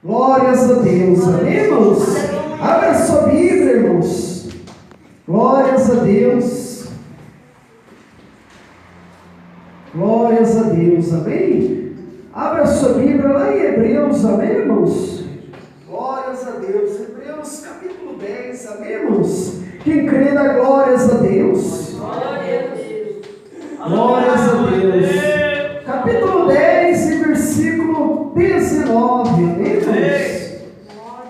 Glórias a Deus, amém, irmãos? Abra sua Bíblia, irmãos. Glórias a Deus. Glórias a Deus, amém? Abra sua Bíblia lá em Hebreus, amém, irmãos? Glórias a Deus. Hebreus capítulo 10, amém, irmãos? Quem crê dá glórias a Deus. Glórias a Deus. Capítulo 10 e versículo 19, amém, irmãos?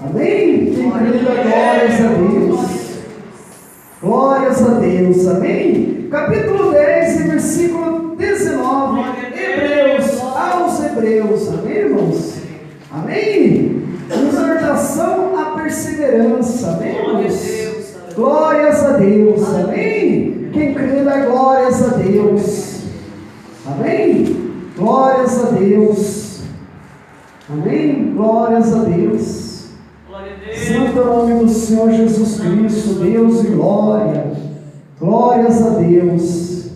Amém? Quem crê dá glórias a Deus. Glórias a Deus, amém? Capítulo 10 e versículo 19, Hebreus, aos Hebreus, amém, irmãos? Amém? Exortação à perseverança, amém, irmãos? Glórias a Deus, amém? Quem crê dá glórias a Deus, amém? Glórias a Deus, amém? Glórias a Deus. Santo é o nome do Senhor Jesus Cristo, Deus e glória. Glórias a Deus.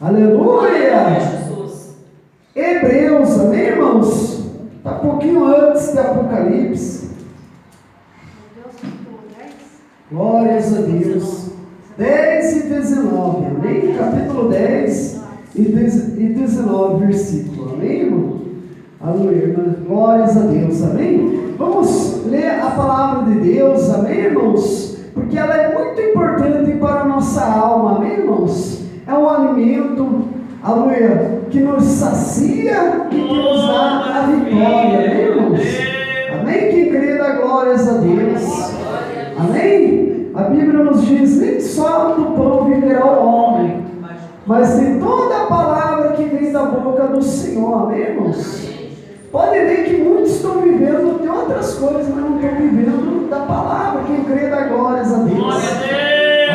Aleluia. Hebreus, amém, irmãos? Está um pouquinho antes de Apocalipse. Glórias a Deus. 10 e 19, amém? Capítulo 10 e 19 versículo, amém, irmão? Aleluia, irmã. Glórias a Deus, amém? Vamos ler a palavra de Deus, amém, irmãos? Porque ela é muito importante para a nossa alma, amém, irmãos? É um alimento, aleluia, que nos sacia e que nos dá a vitória, amém, irmãos? Amém? Quem crê dá glórias a Deus, amém? A Bíblia nos diz: nem só do pão viverá o homem, mas de toda a palavra que vem da boca do Senhor, amém, irmãos? Pode ver que muitos estão vivendo de outras coisas, mas não estão vivendo da palavra. Quem crê dá glórias a Deus.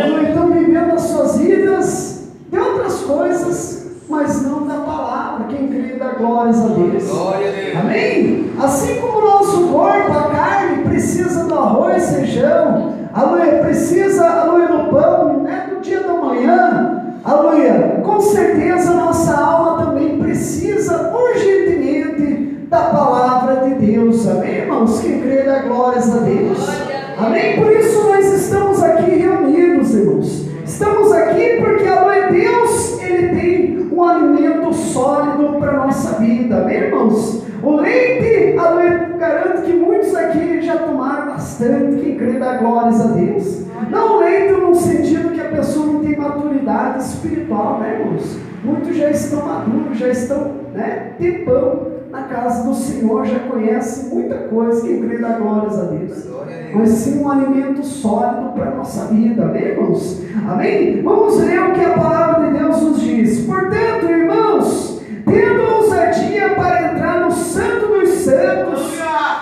Amém? Estão vivendo as suas vidas de outras coisas, mas não da palavra. Quem crê dá glórias a Deus. Amém? Assim como o nosso corpo, a carne, precisa do arroz, feijão, aleluia, precisa, aleluia, do pão, né, do dia da manhã, aleluia, com certeza a nossa alma também precisa urgentemente da palavra de Deus, amém, irmãos? Quem crê dá glórias a Deus, amém? Por isso nós estamos aqui reunidos, irmãos. Estamos aqui porque, aleluia, Deus, Ele tem um alimento sólido para a nossa vida, amém, irmãos? O leite, aleluia, garanto que muitos aqui já tomaram bastante. Quem crê dá glórias a Deus. Não leite no sentido que a pessoa não tem maturidade espiritual, né, irmãos? Muitos já estão maduros, já estão, né, tempão na casa do Senhor, já conhecem muita coisa. Quem crê dá glórias a Deus. Mas sim um alimento sólido para a nossa vida, amém, irmãos? Amém? Vamos ler o que a palavra de Deus nos diz. Portanto, irmãos, tendo ousadia para entrar no Santo dos Santos,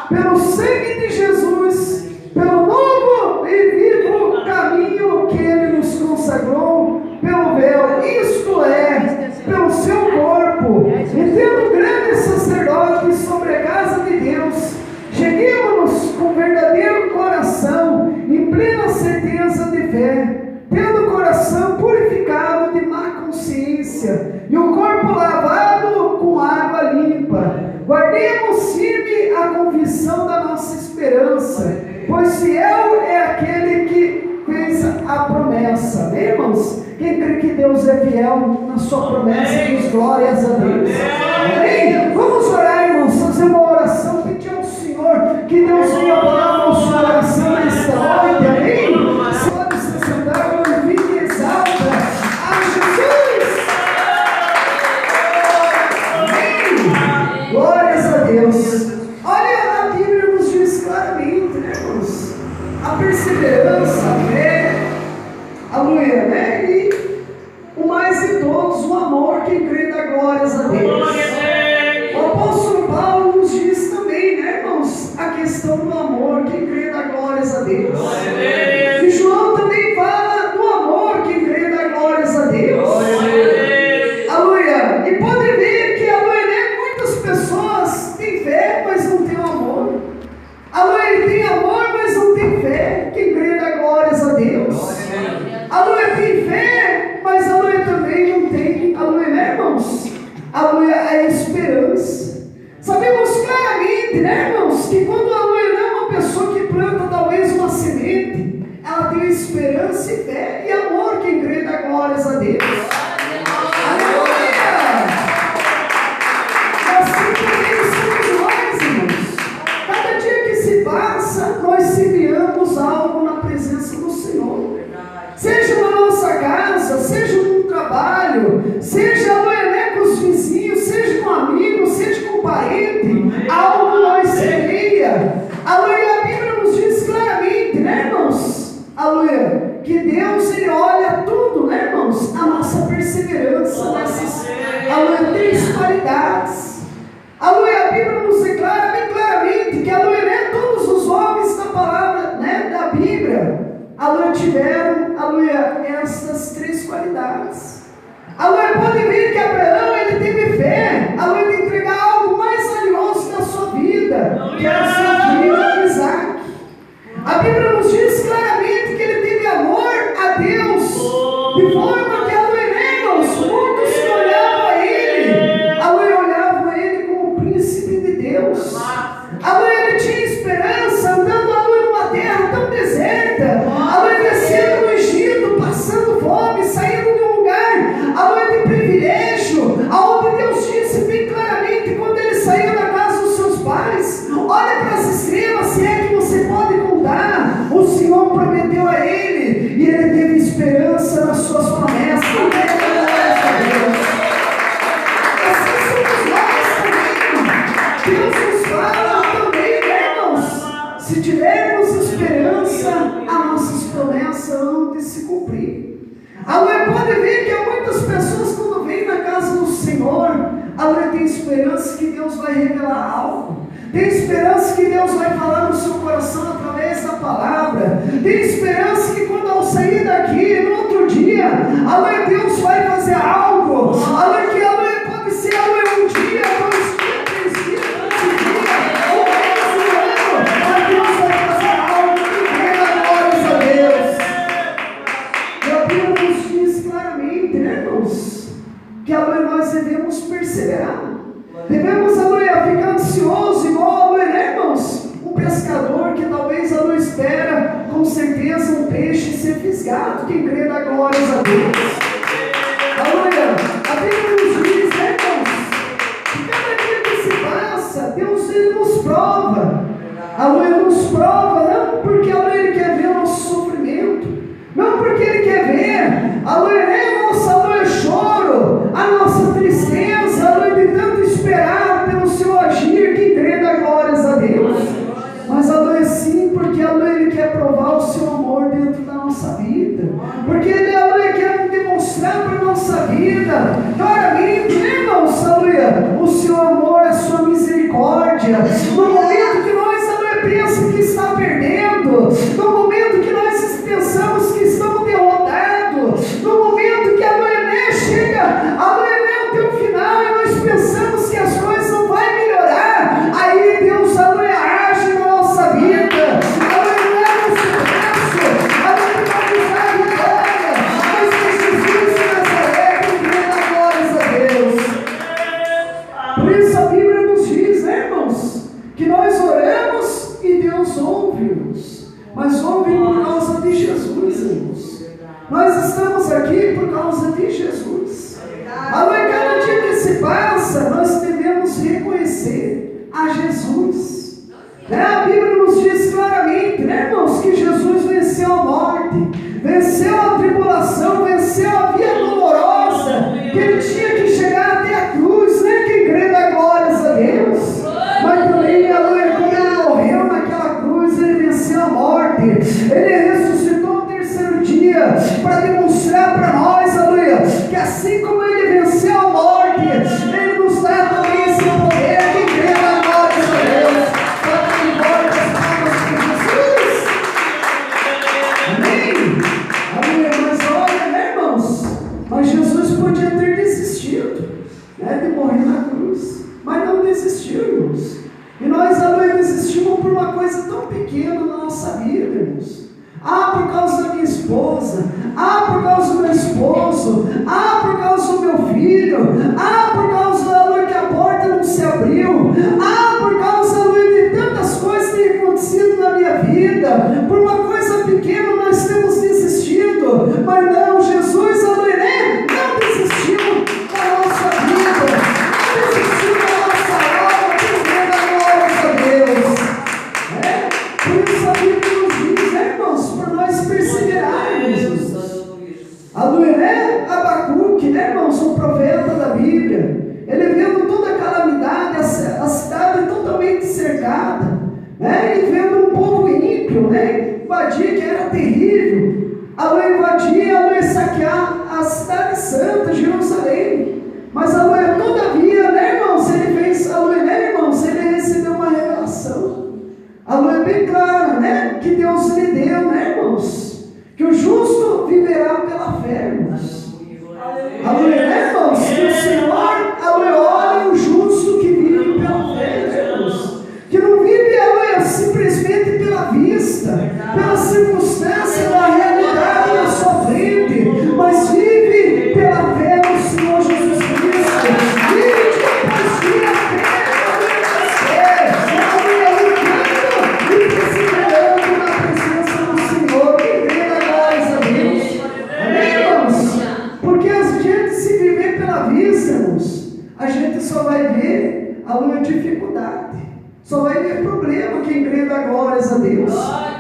pelo sangue de Jesus, pelo novo e vivo caminho que Ele nos consagrou, pelo véu, isto é, pelo seu corpo, e tendo grande sacerdote sobre a casa de Deus, cheguemos-nos com verdadeiro coração, em plena certeza de fé, tendo o coração purificado de má consciência, e o corpo lavado com água limpa. Guardemos firme a confissão da nossa esperança, pois fiel é aquele que fez a promessa, amém, irmãos? Quem crê que Deus é fiel na sua promessa, diz glórias a Deus, amém? Vamos orar, irmãos, fazer uma oração, pedir ao Senhor que Deus venha falar no seu coração nesta noite, amém? Pode se sentar, glorifique e exalta a Jesus, amém? Glórias a Deus. Olha, a Bíblia nos diz claramente, né, irmãos? A perseverança, a fé, aleluia, né? E o mais de todos, o amor. Quem crê dá glórias a Deus. O apóstolo Paulo nos diz também, né, irmãos? A questão do amor. Quem crê dá glórias a Deus. E João também fala do amor. Quem crê dá glórias a Deus. Aleluia. E pode ver que, aleluia, né? Muitas pessoas têm fé, mas não têm amor. Aleluia, tem amor, mas não tem fé. Quem crê dá glórias a Deus. Aleluia, tem fé, mas aleluia também não tem, aleluia, né, irmãos? Aleluia, a esperança. Sabemos claramente, né, irmãos? irmãos, que quando a Luana é uma pessoa que planta talvez uma semente, ela tem esperança e fé e amor. Quem crê dá glórias a Deus. Aleluia! E assim também somos nós, irmãos. Cada dia que se passa, nós semeamos algo na presença do Senhor. Seja na nossa casa, seja no trabalho, seja com os vizinhos, seja com amigos, seja com parente, algo nós semeia. Aleluia, a Bíblia nos diz claramente, né, irmãos? Aleluia, que Deus, Ele olha tudo, né, irmãos? A nossa perseverança nessas, aleluia, 3 qualidades. Aleluia, a Bíblia nos declara bem claramente que, aleluia, né, todos os homens da palavra, né, da Bíblia, aleluia, tiveram, aleluia, essas 3 qualidades. Aleluia, pode ver que Abraão, ele teve fé, aleluia, de entregar algo mais valioso da sua vida, que era o seu filho Isaac. A Bíblia nos diz claramente que ele teve amor a Deus, de forma que, aleluia, irmãos, muitos que olhavam a ele, aleluia, olhavam a ele como príncipe de Deus. Aleluia, ele tinha esperança, andando, aleluia, numa terra tão deserta, aleluia, descendo no Egito, passando fome, saindo de um lugar, aleluia, de privilégio, aonde Deus disse bem claramente, quando ele saiu da casa dos seus pais: olha para as estrelas, se é que você pode contar. O Senhor prometeu a ele, e ele teve esperança nas suas promessas. Assim somos nós também. Deus nos fala também, irmãos, se tivermos esperança, as nossas promessas vão se cumprir. Aleluia, pode ver que há muitas pessoas, quando vêm na casa do Senhor, aleluia, tem esperança que Deus vai revelar algo, tem esperança que Deus vai falar no seu coração através da palavra, tem esperança que quando ao sair daqui, no outro dia, aleluia, Deus vai fazer algo, aleluia, que aleluia, pode ser, aleluia, 1 dia, 2 dias, 3 dias, 4 dias, 1 mês, 1 ano, mas Deus vai fazer algo que renda glórias a Deus. E a Bíblia nos diz claramente, né, irmãos, que aleluia, nós devemos perseverar. Devemos, aleluia, ficar ansioso, igual, aleluia, né, irmãos? Um pescador que talvez, aleluia, espera com certeza um peixe ser fisgado. Quem crê dá glórias a Deus. Aleluia, a Bíblia nos diz, né, irmãos, que cada dia que se passa, Deus, Ele nos prova. Aleluia, nos prova, não porque, aleluia, Ele quer ver o nosso sofrimento, não porque Ele quer ver, aleluia, né, aleluia, choro, a nossa tristeza, aleluia, de tanto esperar pelo seu agir. Quem crê dá glórias a Deus. Mas, aleluia, sim, porque, aleluia, Ele quer provar o seu amor dentro da nossa vida, porque Ele, aleluia, quer demonstrar para a nossa vida claramente, irmãos, aleluia, o seu amor, a sua misericórdia. No momento que nós, aleluia, pensamos que está perdendo, no momento que nós pensamos que estamos derrotados, no momento que, aleluia, né, chega, aleluia, né, o teu final, e nós pensamos que as coisas não vão melhorar, aí Deus, aleluia, age na nossa vida, aleluia, leva esse passo, aleluia, para nos dar a vitória, mas que Jesus de Nazaré, que dê glórias a Deus. Por isso a Bíblia nos diz, né, irmãos, que nós oramos e Deus ouve-nos, mas ouve por causa de Jesus, irmãos. Nós estamos aqui por causa de Jesus. Aleluia, cada dia que se passa, nós devemos reconhecer a Jesus. A Bíblia nos diz claramente, né, irmãos, que Jesus venceu a morte, venceu a tribulação, venceu a via dolorosa, que Ele tinha que chegar até a cruz, né? Quem crê dá glórias a Deus. Mas também, aleluia, quando Ele morreu naquela cruz, Ele venceu a morte, Ele ressuscitou no 3º dia, para demonstrar para nós, aleluia, que assim como Ele venceu a morte, Ele nos dá também esse poder. Quem crê dá glórias a Deus. Bota em volta as palmas para Jesus. Amém? Aleluia, mas olha, né, irmãos, mas Jesus podia ter desistido, né, de morrer na cruz, mas não desistiu, irmãos. E nós, aleluia, desistimos por uma coisa tão pequena na nossa vida, irmãos. Por causa da minha esposa, por causa do meu esposo, por causa do meu filho, por causa, aleluia, que a porta não se abriu, por causa, aleluia, de tantas né? E vendo um povo ímpio, né? Invadir, que era terrível. Aleluia, invadir, aleluia, saquear a cidade santa, Jerusalém. Mas aleluia, todavia, né, irmãos? Ele fez, aleluia, né, irmãos? Ele recebeu uma revelação. Aleluia, bem clara, né? Que Deus lhe deu, né, irmãos? Que o justo viverá pela fé, irmãos. Aleluia, né, irmãos? Que o Senhor, aleluia, olha o justo que vive pela fé, né, irmãos? Que não vive, aleluia, simplesmente pela vista, pela circunstância, da realidade na sua frente, mas vive pela fé no Senhor Jesus Cristo. Vive depois de a fé, aleluia, lutando e perseverando na presença do Senhor. Que grande glória a Deus. Amém, irmãos? Porque a gente, se viver pela vista, irmãos, a gente só vai ver a dificuldade. Só vai ver problema. Quem crê dá glórias a Deus.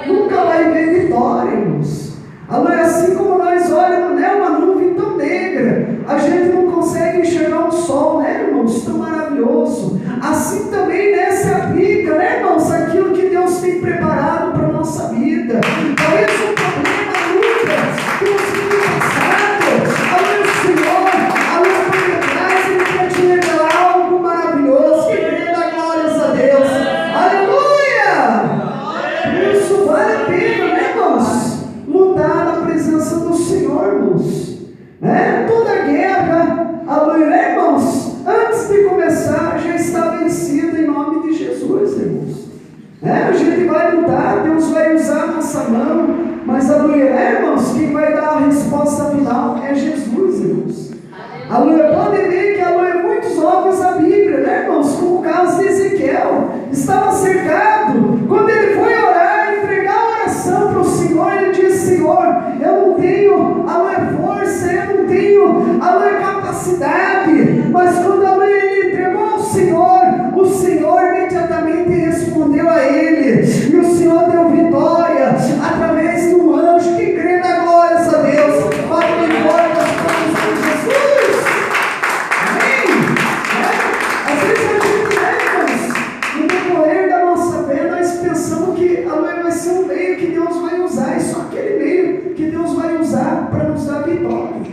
Nunca vai ver vitória, irmãos. Aleluia, assim como nós olhamos, né, uma nuvem tão negra, a gente não consegue enxergar um sol, né, irmãos, tão maravilhoso. Assim também, né, se aplica, né, irmãos, aquilo que Deus tem preparado para a nossa vida. Talvez um problema, luta, que nos tem passado, aleluia, o Senhor, aleluia, por detrás, Ele quer te revelar algo maravilhoso. Que grande glórias a Deus. Aleluia! Isso vale a pena, né, irmãos? Lutar na presença do Senhor, irmãos. Né? Toda guerra, aleluia, né, irmãos? Antes de começar, já está vencida em nome de Jesus, irmãos. Né? A gente vai lutar, Deus vai usar a nossa mão, mas aleluia, né, irmãos? Quem vai dar a resposta final é Jesus, irmãos. Aleluia, pode ver que aleluia, muitos homens da Bíblia, né, irmãos? Como o caso de Ezequiel, estava cercado. Quando ele foi orar, entregar a oração para o Senhor, ele disse: Senhor, eu não tenho aleluia, força, eu não tenho aleluia, capacidade. Mas quando aleluia, ele entregou ao Senhor, o Senhor imediatamente respondeu a ele, e o Senhor deu vitória através de um anjo. Que crê na glória a Deus. Bate bem forte as palmas de Jesus. Amém? Às vezes a gente, né, irmãos, no decorrer da nossa fé, nós pensamos que aleluia, vai ser um meio que Deus vai usar, e só aquele meio que Deus vai usar para nos dar vitória.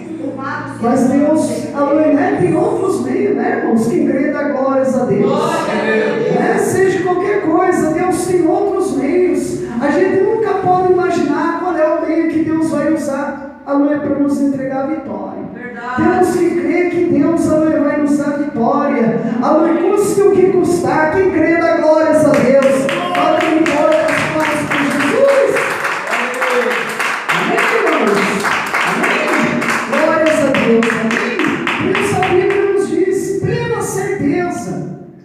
Mas Deus, aleluia, né, tem outros meios, né, irmãos? Quem crê dá glórias a Deus. Né? Seja qualquer coisa, Deus tem outros meios. A gente nunca pode imaginar qual é o meio que Deus vai usar, aleluia, para nos entregar a vitória. Temos que crer que Deus, aleluia, vai nos dar vitória. Aleluia, custe o que custar. Quem crê dá glórias a Deus. Aleluia, glória às paz de Jesus. Amém, irmãos? Amém? Glórias a Deus. Amém? Por isso a Bíblia nos diz plena certeza,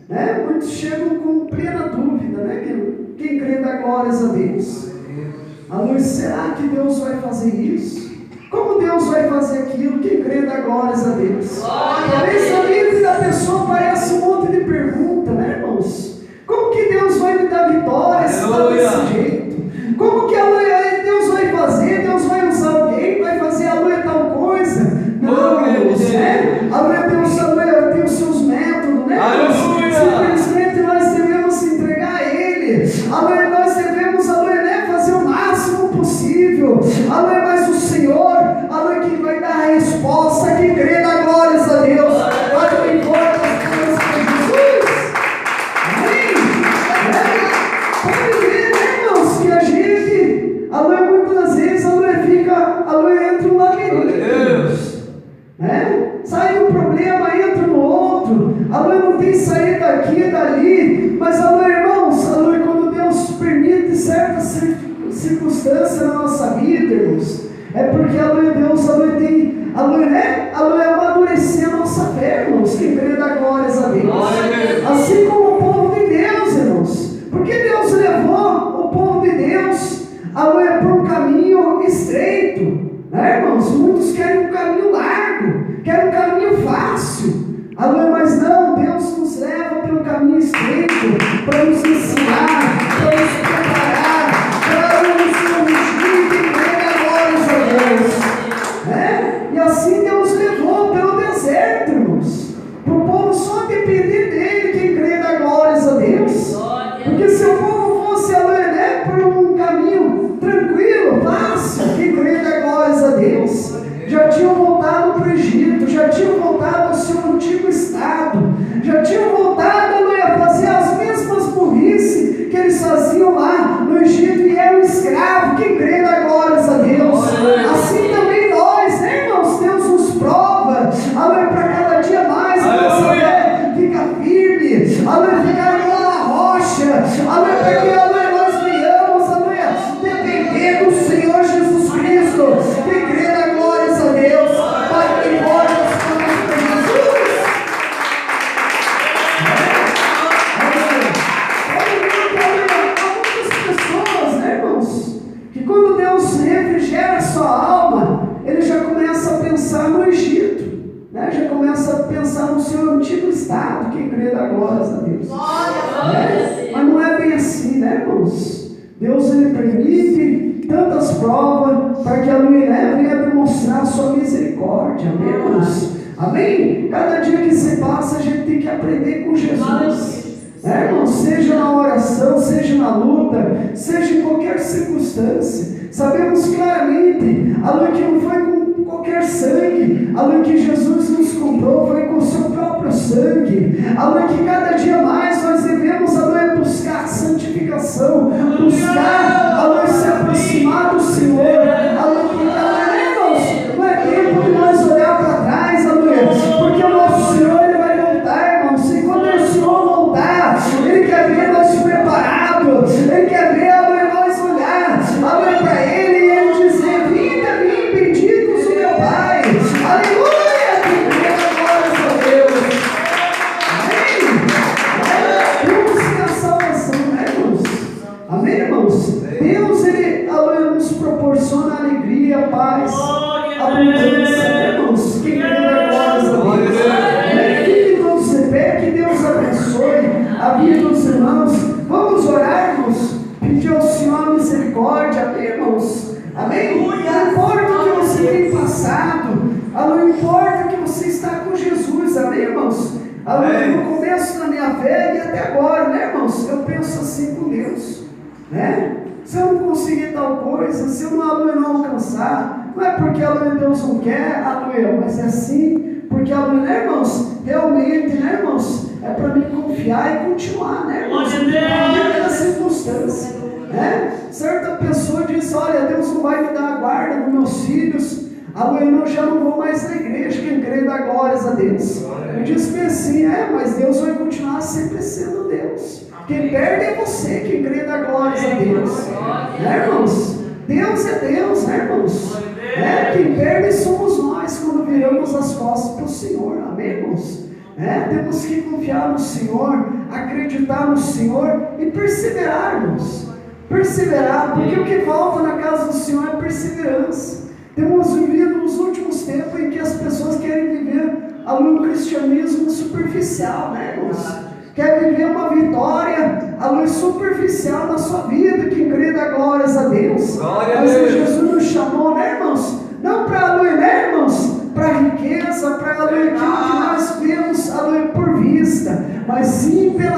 né? Muitos chegam com plena dúvida, né? Quem crê dá glórias a Deus. Aleluia, será que Deus vai fazer isso? Como Deus vai fazer aquilo? Quem crê dá glórias a Deus. Talvez na mente da pessoa parece um monte de pergunta, né, irmãos? Como que Deus vai me dar vitória se está desse jeito? Como que aleluia, Deus vai fazer? Deus vai usar alguém? Vai fazer aleluia tal coisa? Não, irmãos, né? Aleluia, Deus aleluia, tem os seus métodos, né? Simplesmente nós devemos entregar a Ele. Aleluia, nós devemos aleluia, né, fazer o máximo possível. Aleluia, mas o Senhor, aleluia, que vai dar a resposta. Que crê dá glórias a Deus. Aleluia, glória às coisas de Jesus. Amém? Pode ver, né, irmãos, que a gente, aleluia, muitas vezes, aleluia, fica, aleluia, entre um labirinto. Né? Sai um problema, entra no outro. Aleluia, não tem saída daqui e dali. Mas, aleluia, irmãos, aleluia, quando Deus permite certas circunstâncias na nossa vida, irmãos, é porque, aleluia, Deus, aleluia, tem, aleluia, né? Aleluia, amadurecer a nossa fé, irmãos. Quem crê dá glórias a Deus. Assim como o povo de Deus, irmãos. Porque Deus levou o povo de Deus, aleluia, por um caminho estreito, né, irmãos? Muitos querem um caminho largo, querem um caminho fácil. Aleluia, mas não, Deus nos leva pelo caminho estreito para nos ensinar, para nos preparar, para nos corrigir. Que glórias a Deus. E assim Deus aleluia, para que, aleluia, nós venhamos, aleluia, depender do Senhor Jesus Cristo. Quem crê na glória a Deus, vai que embora as coisas para Jesus. Há muitas pessoas, né, irmãos, que quando Deus refrigera a sua alma, ele já começa a pensar no Egito. Já começa a pensar no seu antigo estado, quem crê da glória a Deus. Mas não é bem assim, né, irmãos? Deus, ele permite tantas provas para que a Luiné venha demonstrar a sua misericórdia, amém, irmãos? Amém? Cada dia que se passa, a gente tem que aprender com Jesus. Irmãos, seja na oração, seja na luta, seja em qualquer circunstância, sabemos claramente, aleluia, que não foi com qualquer sangue, aleluia, que Jesus nos comprou, foi com o seu próprio sangue, aleluia, que cada dia mais nós devemos, aleluia, buscar santificação, buscar, aleluia, se aproximar do Senhor, aleluia, porque, irmãos, não é tempo de nós olhar para trás, aleluia, porque o nosso Senhor, ele vai voltar, irmãos, e quando o Senhor voltar, ele quer ver nós preparados, ele quer ver, aleluia, nós olhar, aleluia, para ele e ele dizer: vinde a mim, benditos o meu Pai, aleluia, que glórias a Deus, amém? Busque a salvação, né, irmãos? Amém, irmãos? Deus, ele, aleluia, nos proporciona alegria, paz, abundância, né, irmãos? Quem crê na glória a Deus, fique todos de pé, que Deus abençoe a vida dos irmãos. Vamos orar, irmãos, pedir ao Senhor misericórdia, amém, irmãos? Amém? Não importa o que você tem passado, não importa que você está com Jesus, amém, irmãos? No começo da minha fé e até agora, né, irmãos? Eu penso assim com Deus, né? Se eu não conseguir tal coisa, se eu não alcançar, não é porque Deus não quer, mas é assim, porque né, irmãos? Realmente, né, irmãos? É para mim confiar e continuar, né, irmãos? Naquela circunstância, né? Certa pessoa diz: olha, Deus não vai me dar a guarda dos meus filhos, eu já não vou mais na igreja. Quem crê dá glórias a Deus. Eu disse bem assim: mas Deus vai continuar sempre sendo Deus. Quem perde é você, quem crê dá glórias a Deus, né, irmãos? Deus é Deus, né, irmãos? Quem perde somos nós quando viramos as costas para o Senhor, amém, irmãos? Temos que confiar no Senhor, acreditar no Senhor e perseverar, irmãos. Perseverar, porque o que falta na casa do Senhor é perseverança. Temos vivido nos últimos tempos em que as pessoas querem viver um cristianismo superficial, né, irmãos? Quer viver uma vitória, superficial na sua vida. Quem crê dá glórias a Deus. Mas Jesus nos chamou, né, irmãos? Não para, né, irmãos? Para riqueza, para aquilo que nós vemos por vista, mas sim pela